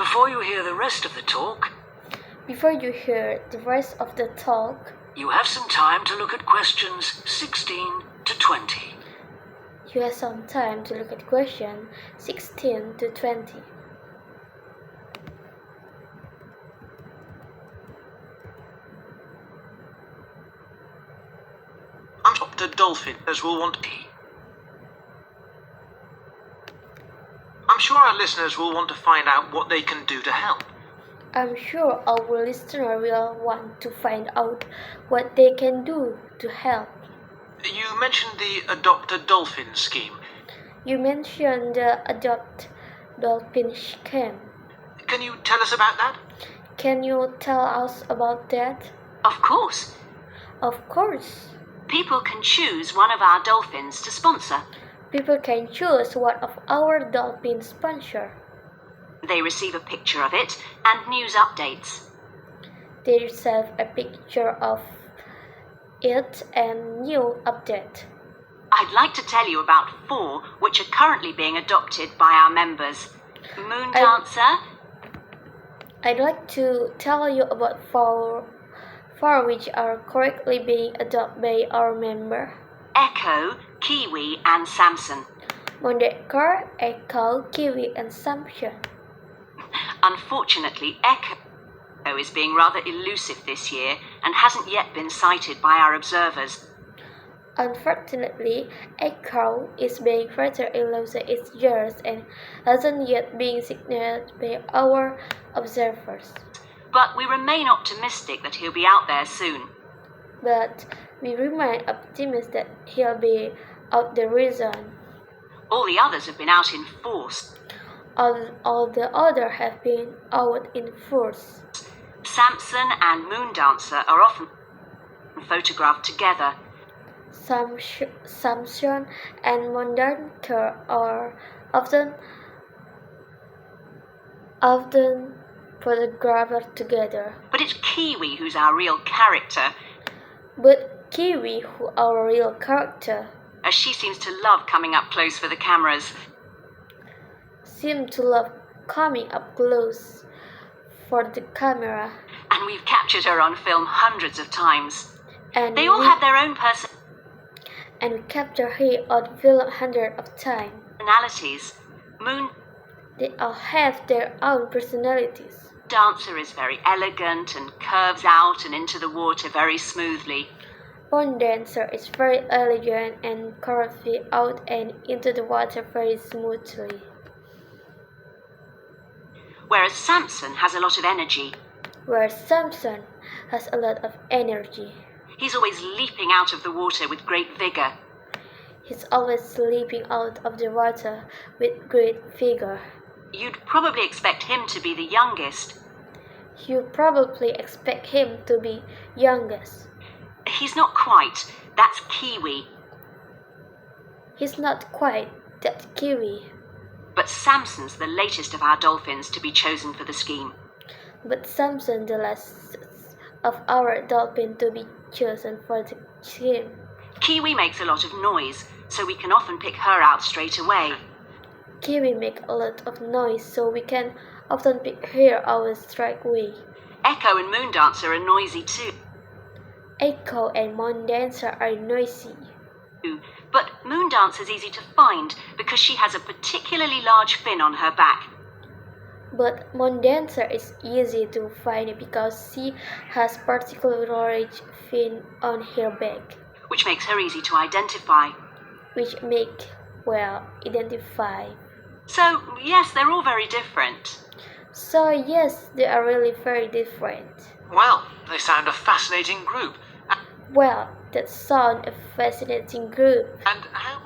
Before you hear the rest of the talk, you have some time to look at questions 16 to 20. I'm sure the dolphins will want to. I'm sure our listeners will want to find out what they can do to help. I'm sure our listeners will want to find out what they can do to help. You mentioned the Adopt a Dolphin scheme. You mentioned the Adopt Dolphin scheme. Can you tell us about that? Can you tell us about that? Of course. Of course. People can choose one of our dolphins to sponsor. People can choose one of our dolphin sponsors. They receive a picture of it and news updates. They receive a picture of it and new update. I'd like to tell you about 4 which are currently being adopted by our members. Moon Dancer. I'd like to tell you about 4 which are currently being adopted by our member. Echo, Kiwi and Samson. Mondekar, Echo, Kiwi and Samson. Unfortunately, Echo is being rather elusive this year and hasn't yet been sighted by our observers. Unfortunately, Echo is being rather elusive this year and hasn't yet been sighted by our observers. But we remain optimistic that he'll be out there soon. But we remain optimistic that he'll be out there soon. All the others have been out in force. All the others have been out in force. Samson and Moon Dancer are often photographed together. Samson and Mondanker are often photographed together. But it's Kiwi who's our real character. As she seems to love coming up close for the cameras. And we've captured her on film hundreds of times. And they all have their own And we capture her on film hundreds of times. Personalities. They all have their own personalities. Dancer is very elegant and curves out and into the water very smoothly. Moon Dancer is very elegant and curves out and into the water very smoothly. Whereas Samson has a lot of energy. He's always leaping out of the water with great vigor. You'd probably expect him to be the youngest. He's not quite. That's Kiwi. But Samson's the latest of our dolphins to be chosen for the scheme. Kiwi makes a lot of noise, so we can often pick her out straight away. Echo and Moon Dancer are noisy too. But Moon Dancer's easy to find because she has a particularly large fin on her back. But Moon Dancer is easy to find because she has particularly large fin on her back. Which makes her easy to identify. So, yes, they're all very different. They are really very different. Well, they sound a fascinating group. That sounds a fascinating group. And how